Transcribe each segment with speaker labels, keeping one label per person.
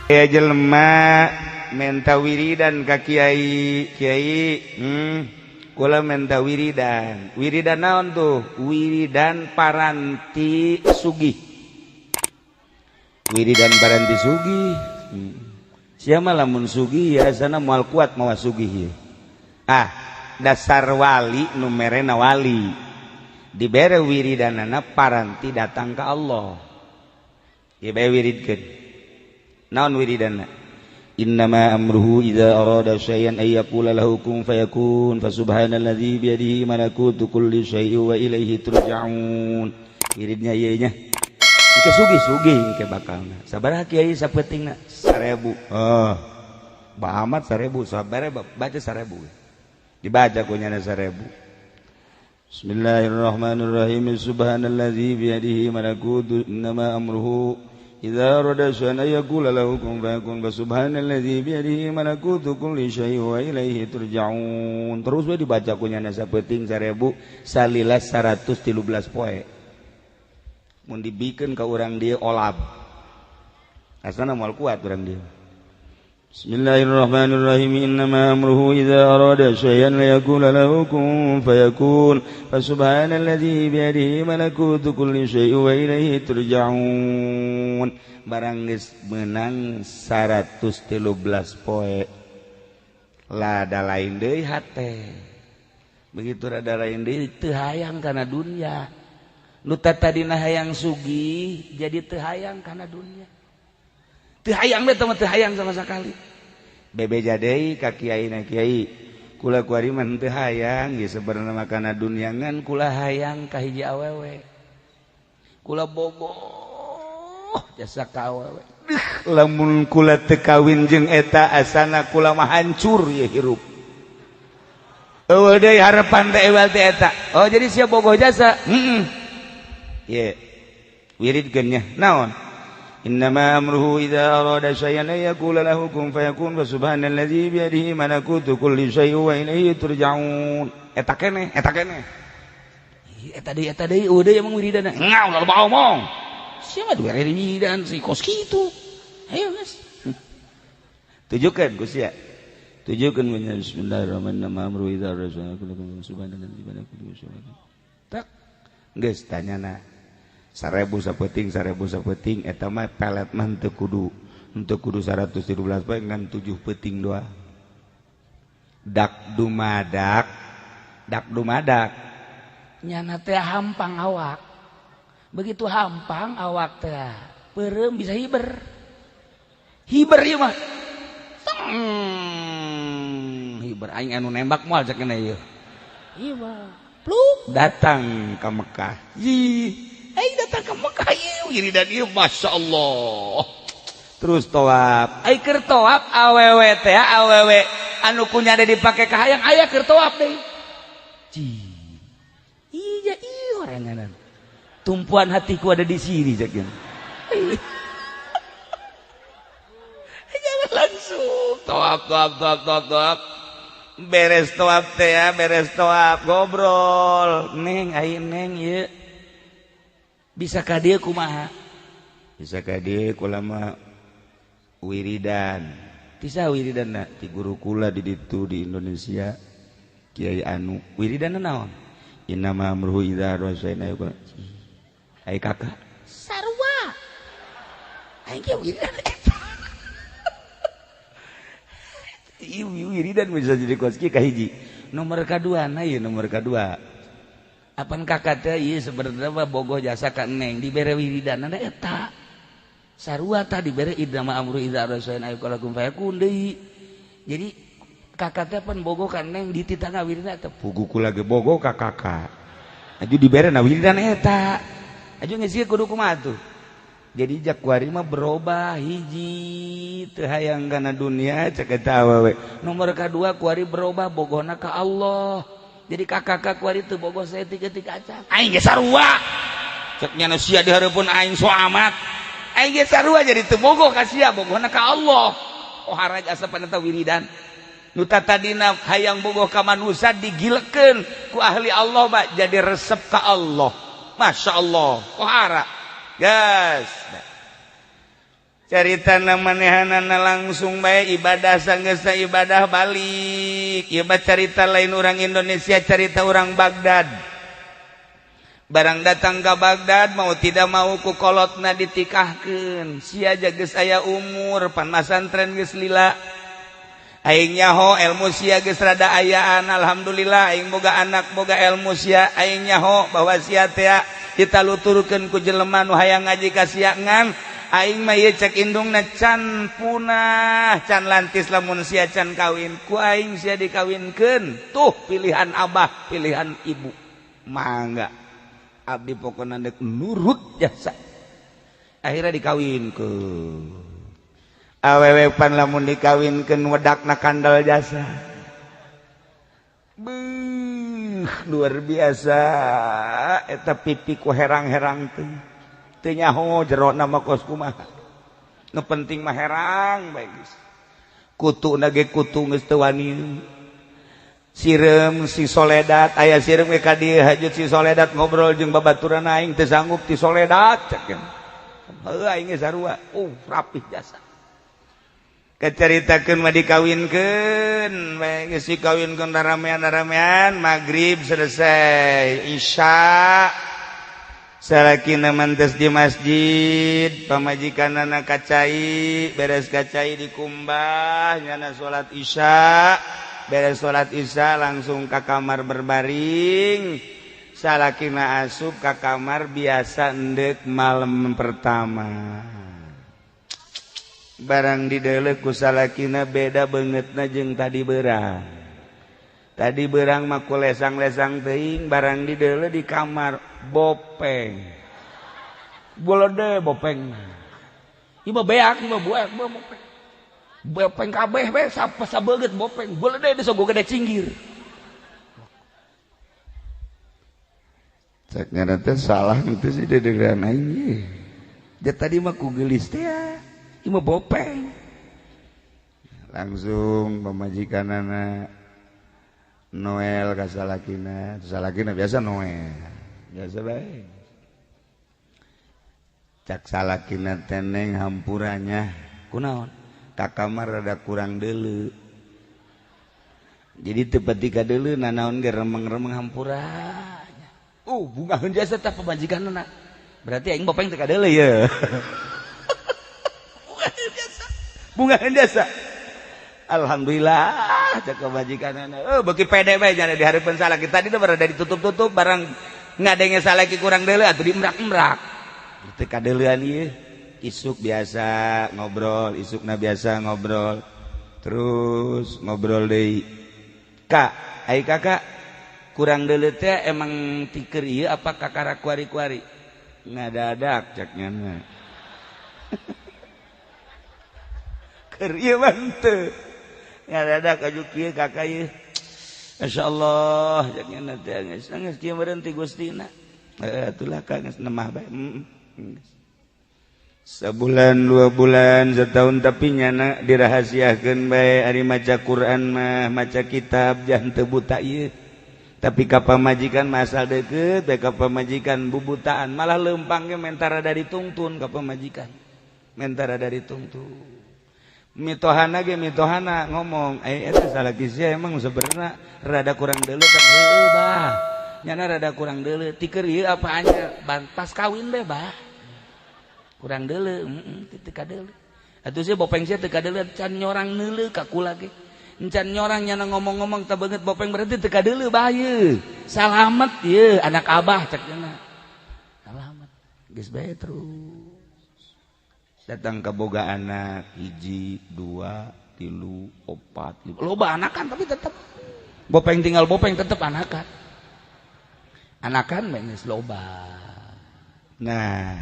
Speaker 1: ya jelema menta wiridan ka kiai kula menta wiridan naon tuh wiridan paranti sugih siapa lamun sugih ya sana moal kuat mawa sugih dasar wali numerena wali dibere wiridanana paranti datang ke Allah ya bae wiridkeun naon wiridana innama amruhu idza arada syai'an ay yaqula lahu kun fayakun fasubhanalladzi bi yadihi malakutu kulli syai'in wa ilaihi turja'un wiridnya ieu nya engke sugih-sugih engke bakalna sabaraha kiai sapetingna 1000 Mbah Ahmad 1000 sabare baca 1000 dibaca kunyana 1000 Bismillahirrahmanirrahim subhanalladzi bi yadihi malakutu innama amruhu idza arada syai'an yaqula lahu kun fayakun subhanalladzi bi yadihi malakutu kulli syai'in wa ilaihi turja'un terus we dibaca kunyana saeuting 1000 salila 113 poe mun dibikeun ka urang dieu olab asana moal kuat urang dieu Bismillahirrahmanirrahim innama amruhu idza arada syai'an yaqula lahu kun fayakun subhanalladzi bi yadihi malakutu kulli syai'in wa ilaihi turja'un barang geus meunang 113 poe lada lain deui hate begitu rada lain deui teu hayang kana dunya nu tadina hayang sugih jadi teu hayang kana dunya teu hayang teh teu hayang sama sekali bebeja deui ka kiaina kiai kula kuari mah teu hayang geus sabarna makana dunya ngan kula hayang ka hiji awewe kula bogoh jasa ka awewe lamun kula teu kawin jeung eta asana kula mah hancur ye hirup eueuh deui harapan teh ewal teh eta oh jadi sia bogoh jasa ye wiridkeun nya naon innama amruhu idza arada syai'an yaqulu lahu kun fayakun subhanalladzi bi yadihi malakutu kulli syai'in wa ilaihi turja'un eta keneh eta deui eueuh deui emang wiridana ngau loba omong sia mah dibere wiridan si kos kitu ayo geus tujukeun ku sia tujukeun bismillahirrahmanirrahim amruhu idza arada syai'an yaqulu lahu subhanalladzi bi yadihi malakutu kulli syai'in tak geus tanyana 1000 sapeting eta mah pelet mah teu kudu 113 poe ngan 7 peuting doa dak dumadak nyana teh hampang awak begitu hampang awak teh peureum bisa hiber ieu mah hiber aing anu nembak moal cek kena ieu mah pluk datang ke Mekah datang ke Mekah wiridan ieu masyaallah terus tawaf keur tawaf awewe teh awewe anu kunyana dipake ka hayang aya keur tawaf deui iya oranganan tumpuan hatiku ada di sini cekeun jangan langsung tawaf beres tawaf teh beres tawaf ngobrol neng aing neng ieu bisa ka dieu kumaha bisa ka dieu kula mah wiridan tisa wiridanna ti guru kula di ditu di Indonesia Kiai Anu wiridanna naon innama amruhu idza arada syai'an yaqulu ai kakak sarua aing ge wiridan wiridan bisa jadi kos kieu ka hiji nomor kadua na ieu nomor kadua apan kakak teh ieu sebenarnya mah bogoh jasa ka neng dibere wiridanna eta sarua tah dibere innama amruhu idza arada syai'an yaqulu lahu kun fayakun deui jadi kakak teh pan bogoh ka neng dititangna wiridan eta pugu kula ge bogoh ka kakak aju dibere na wiridan eta aju geus kudu kumaha tuh jadi jak kuari mah berubah hiji teu hayang kana dunia cek eta awewe nomor kadua kuari berubah bogohna ka Allah jadi kakak kuari teu bogoh saeutik-eutik acan aing ge sarua cek nya sia di hareupeun aing so amat aing ge sarua jadi teu bogoh ka sia bogohna ka Allah oh haraj asapan eta wiridan nu tadina hayang bogoh ka manusia digilekeun ku ahli Allah mah jadi resep ka Allah masyaallah oh hara yes carita manehanana langsung bae ibadah sanggeus ibadah balik ieu mah carita lain orang Indonesia carita orang Baghdad barang datang ke Baghdad mau tidak mau ku kolotna ditikahkeun sia aja geus aya umur pan masantren geus lila aing nyaho ilmu sia geus rada ayaan alhamdulillah aing boga anak boga ilmu sia aing nyaho bahwa sia teh kita luturkeun ku jelema nu hayang ngaji ka sia ngan aing mah ieu cek indungna can punah can lantis lamun sia can kawin ku aing sia dikawinkeun tuh pilihan abah pilihan ibu mangga abdi pokona dek nurut jasa akhirnya dikawinkeun awewe pan lamun dikawinkeun wedakna kandal jasa luar biasa eta pipi ku herang-herang teu nyaho jero nama kos kumaha nu penting mah herang bae geus kutuna ge kutu geus teu wani sirem si Soledad aya sirem ge ka dieu hajut si Soledad ngobrol jeung babaturan aing teu sanggup ti Soledad cek heuh aing ge sarua rapih jasa kacaritakeun mah dikawinkeun bae geus dikawinkeun ramean magrib selesai isya salakina mantes di masjid pamajikanana kacai beres kacai dikumbah nyana salat isya beres salat isya langsung ka kamar berbaring salakina asup ka kamar biasa endek malam pertama barang di deuleu ku salakina beda beungeutna jeung tadi beurang mah ku lesang-lesang teuing barang di deuleu di kamar bopeng bolode bopeng ieu mah beak ieu mah buek bopeng bopeng kabeh we sabeget bopeng bolode deus sogo gede cinggir cek ngana teh salah teh si dedegan aing ye da tadi mah ku geulis teh ieu mah bopeng langsung pamajikanana Noel ka salakina biasa Noel biasa bae cak salakina teneng hampuranya kunaon ka kamar rada kurang deuleu jadi teu pati ka deuleu nanaon ge remeng-remeng hampuranya bungaheun jasa tah pamajikanna berarti aing bopeng teu ka deuleu ye bungaheun jasa alhamdulillah cek pamajikanna beuki pede bae nya di hareupeun salaki tadi teh berada ditutup-tutup barang ngadenge salaki kurang deuleu atuh diemrak-emrak teu kadeuleuan ieu isuk biasa ngobrol isukna biasa ngobrol terus ngobrol deui kak ai kakak kurang deuleu teh emang tikeur ieu apa kakara kuari-kuari ngadadak cek nya keur ieu mah teu ngadadak aju kieu kakak ieu masyaallah cek nya teh geus kieu meureun ti Gustina atulah ka geus nemah bae sebulan 2 bulan setahun tapi nyana dirahasiakeun bae ari maca Quran mah maca kitab jangan teu buta ieu tapi ka pamajikan mah asal deukeut bae ka pamajikan bubutaan malah leumpang ge mentara dari tungtun ka pamajikan mentara dari tungtun mitohana ge mitohana ngomong eta salaki sia emang sebenarnya rada kurang deuleu teh heueuh bah nyana rada kurang deuleu tikeur ieu apa anya pas kawin be bah kurang deuleu teu ka deuleu atuh sia bopeng sia teu ka deuleu can nyorang neuleu ka kula ge encan nyorang nyana ngomong-ngomong teu beungeut bopeng berarti teu ka deuleu bah ieu salamet ieu anak abah cek cenah salamet geus bae terus datang ke boga anak 1, 2, 3, 4 loba anakan tapi tetep bopeng tinggal bopeng tetep anakan geus loba nah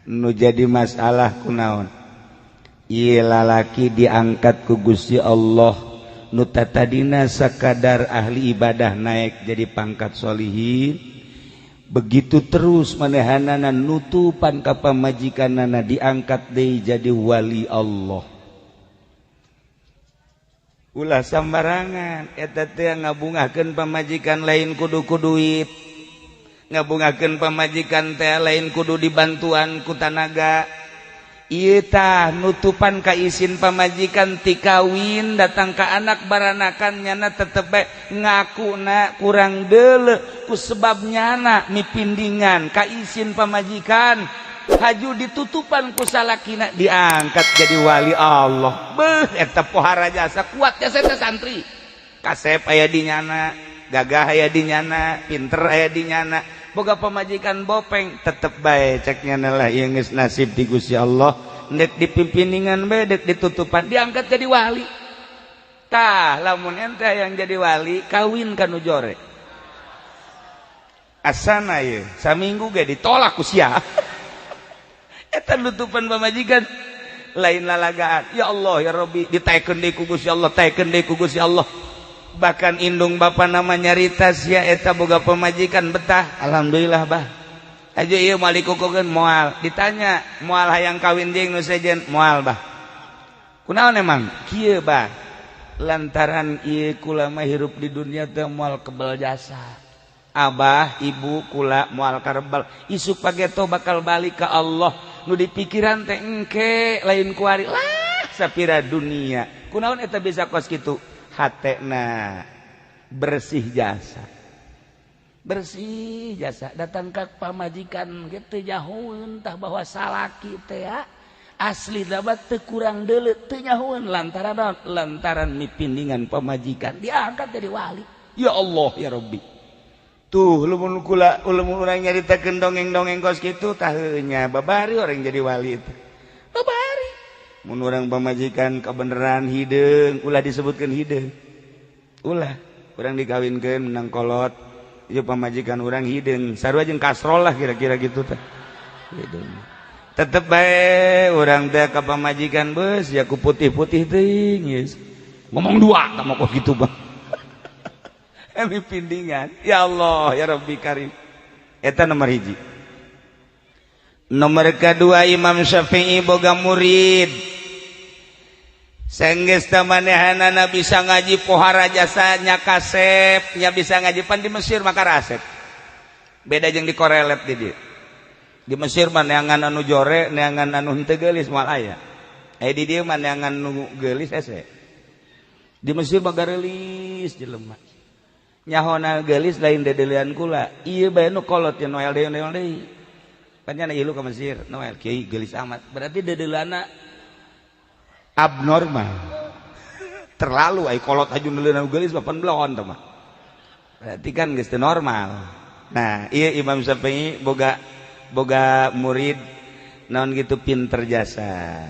Speaker 1: nu jadi masalah kunaon ieu lalaki diangkat ku Gusti Allah nu tadina sakadar ahli ibadah naik jadi pangkat sholihin begitu terus manehanana nutupan ka pamajikanana diangkat deui jadi wali Allah ulah sambarangan eta teh ngabungakeun pamajikan lain kudu ku duit ngabungakeun pamajikan teh lain kudu dibantuan ku tanaga Ieu nutupan ka izin pamajikan ti kawin datang ka anak baranakan nyana tetep bae ngakuna kurang deuleu ku sebab nyana mipindingan ka izin pamajikan haju ditutupan ku salakina diangkat jadi wali Allah. Beuh eta pohara jasa kuat jasa teh santri. Kasep aya di nyana, gagah aya di nyana, pinter aya di nyana. Boga pamajikan bopeng tetep bae cek nyana lah ieu geus nasib di Gusti Allah. Dek dipimpiningan bae dek ditutupan diangkat jadi wali. Tah lamun ente yang jadi wali kawin ka nu jore. Asana ye saminggu ge ditolak ku sia. Eta nutupan pamajikan lain lalagaan. Ya Allah ya Rabbi ditaekeun deui ku Gusti Allah, taekeun deui ku Gusti Allah. Bahkan indung bapa nama nyarita sia eta boga pamajikan betah. Alhamdulillah bah. Aja ieu moal dikukukeun moal. Ditanya moal hayang kawin jeung nu sejen moal bah. Kunaon emang? Kieu bah. Lantaran ieu kula mah hirup di dunia teh moal kebal jasa. Abah, ibu kula moal karebal. Isuk pageto bakal balik ka Allah. Nu dipikiran teh engke lain kuari lah sapira dunia. Kunaon eta bisa kos kitu? Hatena bersih jasa datang ke pamajikan gitu nyahueun tah bahwa salaki teh asli dapat teu kurang deuleu teu nyahueun lantaran mipindingan pamajikan diangkat jadi wali. Ya Allah ya Rabbi tuh lamun urang nyaritakeun dongeng-dongeng kos kitu tah nya babari orang jadi wali itu babari. Mun urang pamajikan kebenaran hideung ulah disebutkeun hideung. Ulah urang dikawinkeun menang kolot ieu pamajikan urang hideung sarua jeung kasrol lah kira-kira gitu teh. Hideung. Tetep bae urang teh ka pamajikan beus ya ku putih-putih teuing geus. Ngomong dua tah mah kok kitu Bang. Emi pindingan. Ya Allah ya Rabbi Karim. Eta nomor 1. Nomor kedua Imam Syafi'i boga murid. Senggeus teh manehanana bisa ngaji pohara jasa nya kasep, nya bisa ngaji pan di Mesir maka rasep. Beda jeung di korelet di dieu. Di Mesir mah neangan anu jore, neangan anu henteu geulis moal aya. Di dieu mah neangan anu geulis hese. Di Mesir mah gareulis jelema. Nyahona geulis lain dedeulean kula. Ieu bae nu kolot nya Noel deui. Pan nya ilu ka Mesir, Noel kieu geulis amat. Berarti dedeuleana abnormal terlalu ai kolot haju neuleunan geulis papan belon teh mah berarti kan geus teu normal. Nah ieu Imam Syafi'i boga murid naon gitu pinter jasa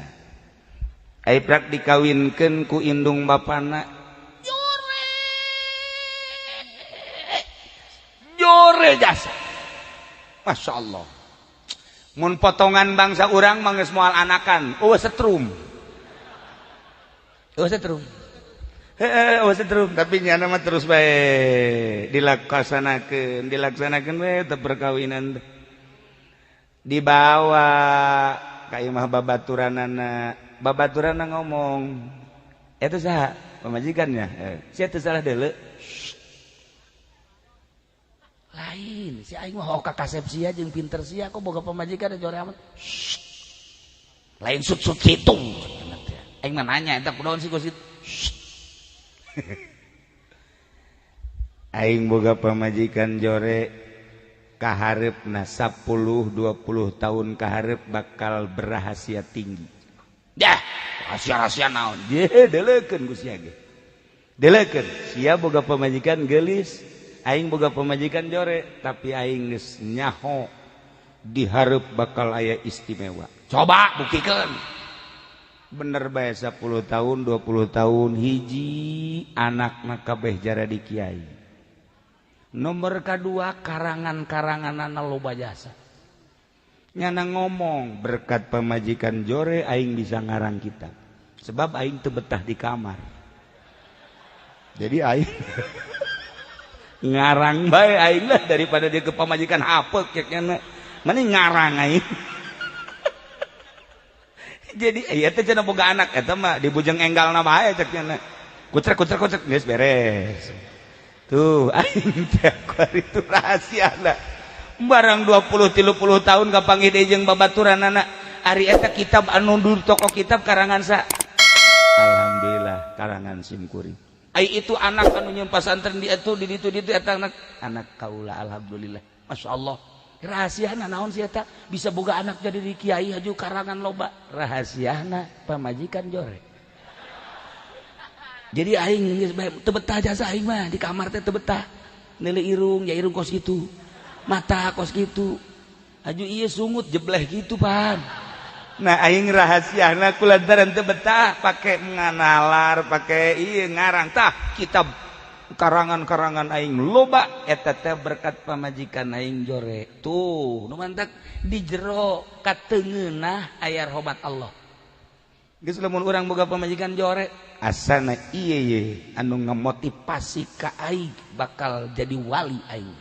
Speaker 1: ai prak dikawinkeun ku indung bapana jore jasa Masya Allah. Mun potongan bangsa urang mah geus moal anakan setrum setrum. Tapi nyana mah terus bae dilaksanakeun we teh perkawinan dibawa ka imah babaturanna ngomong eta saha pamajikannya sia teu salah deuleu lain si aing mah hoka kasep sia jeung pinter sia kok boga pamajikan jore amat lain sut-sut hitung aing mah nanya eta kunaon sih kusit aing boga pamajikan jore kahareupna 10-20 tahun kahareup bakal berahasia tinggi. Dah, rahasia-rahasia naon? Deleukeun ku sia ge. Deleukeun, sia boga pamajikan geulis, aing boga pamajikan jore, tapi aing geus nyaho dihareup bakal aya istimewa. Coba buktikeun. Bener bae 10 tahun 20 tahun hiji anakna kabeh jara di kiai. Nomor kedua karangan-karanganana loba jasa. Nyana ngomong berkat pamajikan jore aing bisa ngarang kitab. Sebab aing teu betah di kamar. Jadi aing ngarang bae aing lah daripada dia ke pamajikan hapeuk ceknya. Mending ngarang aing. Jadi iya teh cenah boga anak eta mah dibujeng enggalna bae cek nya. Kucrek geus beres. Tuh aing teh kuari itu rahasiana. Barang 20-30 tahun kapanggih deui jeung babaturanana
Speaker 2: ari eta kitab anu dur toko kitab karangan sa
Speaker 1: Alhamdulillah karangan simkuring.
Speaker 2: ai itu anak anu nyeun pasantren di itu di ditu eta anak kaula. Alhamdulillah masyaallah. Rahasiana naon sih eta bisa boga anak jadi di kiai haju karangan loba. Rahasiana pamajikan jore. Jadi aing geus teu betah jasa aing mah di kamar teh teu betah. Neule irung ya irung kos kitu. Mata kos kitu. Haju ieu sungut jebleh kitu pan.
Speaker 1: Nah aing rahasiana kulantaran teu betah pake nganalar pake ieu ngarang tah kitab karangan-karangan aing loba eta teh berkat pamajikan aing jore. Tuh nu mantak di jero kateungeunah aya rahmat Allah. Geus lamun urang boga pamajikan jore asana ieu ye anu ngamotivasi ka aing bakal jadi wali aing.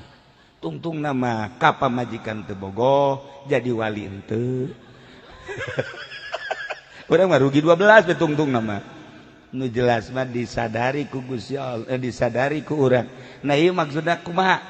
Speaker 1: Tungtung nama ka pamajikan teu bogoh jadi wali henteu. Urang mah rugi 12 betungtung nama. Nu jelas mah disadari ku Gusti Allah, disadari ku urang. Nah ieu maksudna kumaha?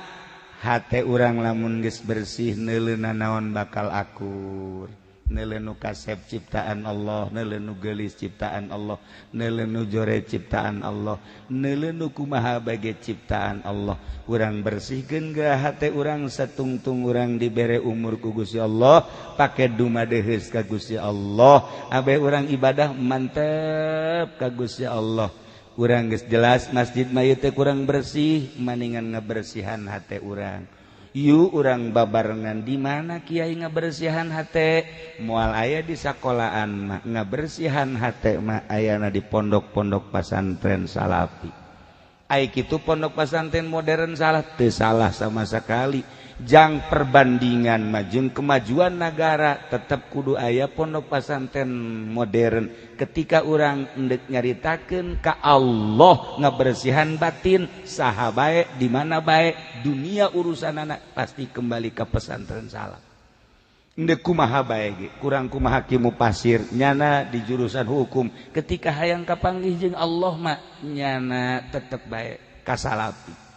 Speaker 1: Hate urang lamun geus bersih neuleuna naon bakal akur. Neuleun nu kasep ciptaan Allah, neuleun nu geulis ciptaan Allah, neuleun nu jore ciptaan Allah, neuleun nu kumaha bage ciptaan Allah. Urang bersihkeun geura hate urang satungtung urang dibere umur ku Gusti Allah, pake dumadeheus ka Gusti Allah. Abe urang ibadah mantep ka Gusti Allah. Urang geus jelas masjid mah ieu teh kurang bersih, maningan ngabersihan hate urang. Yu urang babarengan di mana kiai ngabersihan hate moal aya di sakolahan mah ngabersihan hate mah ayana di pondok-pondok pesantren salafi. Ai kitu pondok pesantren modern salah teu salah sama sekali. Jang perbandingan mah jeung kemajuan negara tetep kudu aya pondok pesantren modern. Ketika urang endek nyaritakeun ka Allah ngabersihan batin saha bae di mana bae dunia urusanana pasti kembali ke pesantren salaf. Endek kumaha bae ge kurang kumaha kimu pasir nyana di jurusan hukum ketika hayang kapanggih jeung Allah mah nyana tetep bae ka salafi.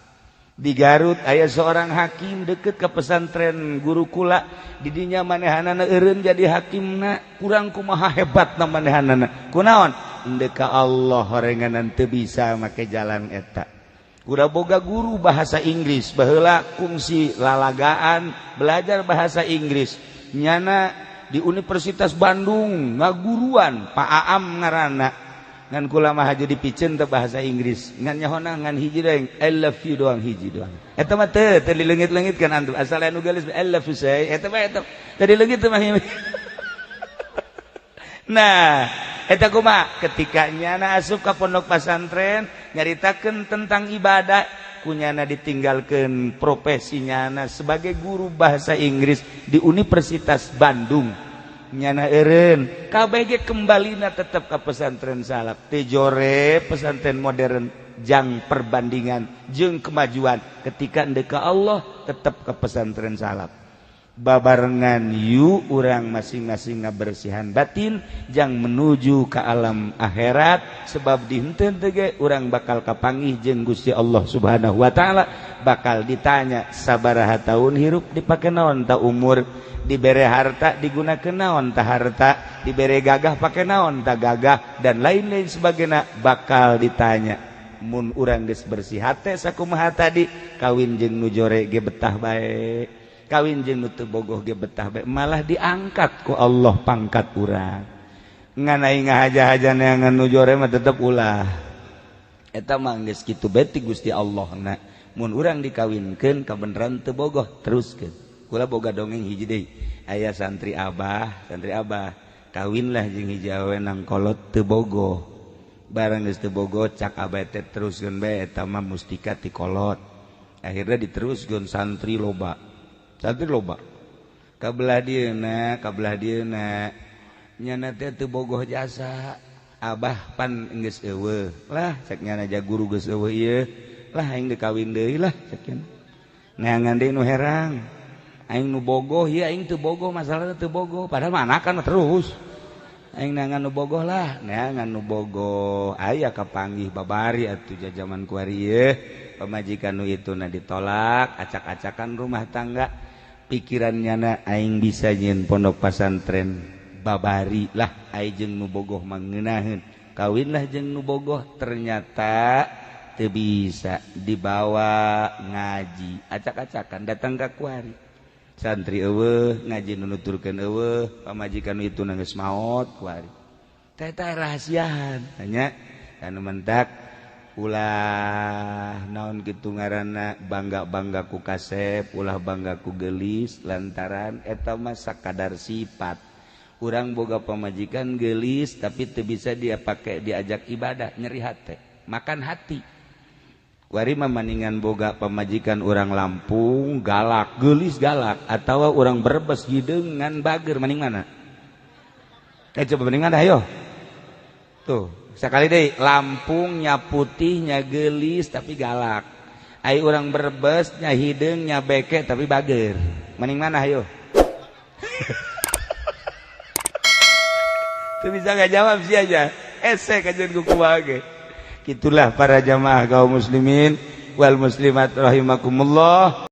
Speaker 1: Di Garut aya seorang hakim deket ke pesantren Gurukula didinya manehanana eureun jadi hakimna kurang kumaha hebatna manehanana kunaon endek ka Allah horenganan teu bisa make jalan eta. Udah boga guru bahasa Inggris baheula kungsi lalagaan belajar bahasa Inggris nyana di Universitas Bandung ngaguruan Pak Aam ngaranna ngan kula mah haju dipicen teh bahasa Inggris ngan nyahona ngan hiji doang I love you doang hiji doang eta mah teu dileungit-leungit kan antum asal anu geus I love you say eta mah eta tadi leungit teh mah. Nah eta kumaha ketika nyana asup ka pondok pesantren nyaritakeun tentang ibadah kunyana ditinggalkeun profesi nyana sebagai guru bahasa Inggris di Universitas Bandung. Nyana eureun kabeh ge kembalina tetep ka pesantren salaf teu jore pesantren modern jang perbandingan jeung kemajuan ketika endek ka Allah tetep ka pesantren salaf babarengan yu urang masing-masing ngabersihan batin jang menuju ka alam akhirat sebab di henteu teh ge urang bakal kapanggih jeung Gusti Allah Subhanahu wa taala bakal ditanya sabaraha taun hirup dipake naon ta umur dibere harta digunakeun naon ta harta dibere gagah pake naon ta gagah dan lain-lain sebagainya bakal ditanya mun urang geus bersih hate sakumaha tadi kawin jeung nu jore ge betah bae kawin jeung nu teu bogoh ge betah bae malah diangkat ku Allah pangkat urang ngan aing ngahaja-hajana ngan nu jore mah tetep ulah eta mah geus kitu bae ti Gusti Allahna mun urang dikawinkeun kabeneran teu bogoh teruskeun. Kula boga dongeng hiji deui aya santri abah kawinlah jeung hiji awewe nang kolot teu bogoh barang geus teu bogoh cak abah teh teruskeun bae eta mah mustika ti kolot akhirna diteruskeun santri loba kabelah dieuna nyana teh teu bogoh jasa abah pan geus eueuh lah cek nyana ja guru geus eueuh ieu lah aing dikawin deui lah cek nya neangan deui nu herang aing nu bogoh ya aing teu bogoh masalahna teu bogoh padahal mah anakan terus aing neangan nu bogoh lah neangan nu bogoh aya kapanggih babari atuh jajaman ku ari ieu pamajikan nu ituna ditolak acak-acakan rumah tangga pikirannya aing bisa nyieun pondok pesantren
Speaker 2: babari lah ai jeung nu bogoh manggeunaheun kawinlah jeung nu bogoh ternyata teu bisa dibawa ngaji acak-acakan datang ka kuari santri eueuh ngaji nu nuturkeun eueuh pamajikan itu geus maot kuari teh rahasiaan nya anu mentak ulah naon kitu ngaranna bangga-bangga ku kasep ulah bangga ku geulis lantaran eta mah sakadar sifat urang boga pamajikan geulis tapi teu bisa dia pake diajak ibadah nyeri hate makan hati kuari mah maningan boga pamajikan urang Lampung galak geulis galak atawa urang Brebes hideung ngan bager maning mana coba mendingan ayo tuh sekali deh Lampung nya putih nya geulis tapi galak ai urang Brebes nya hideung nya beke tapi bager maning mana ayo tuh bisa ngajawab sih aja esek aja ku kumaha gitulah para jamaah kaum muslimin wal muslimat rahimakumullah.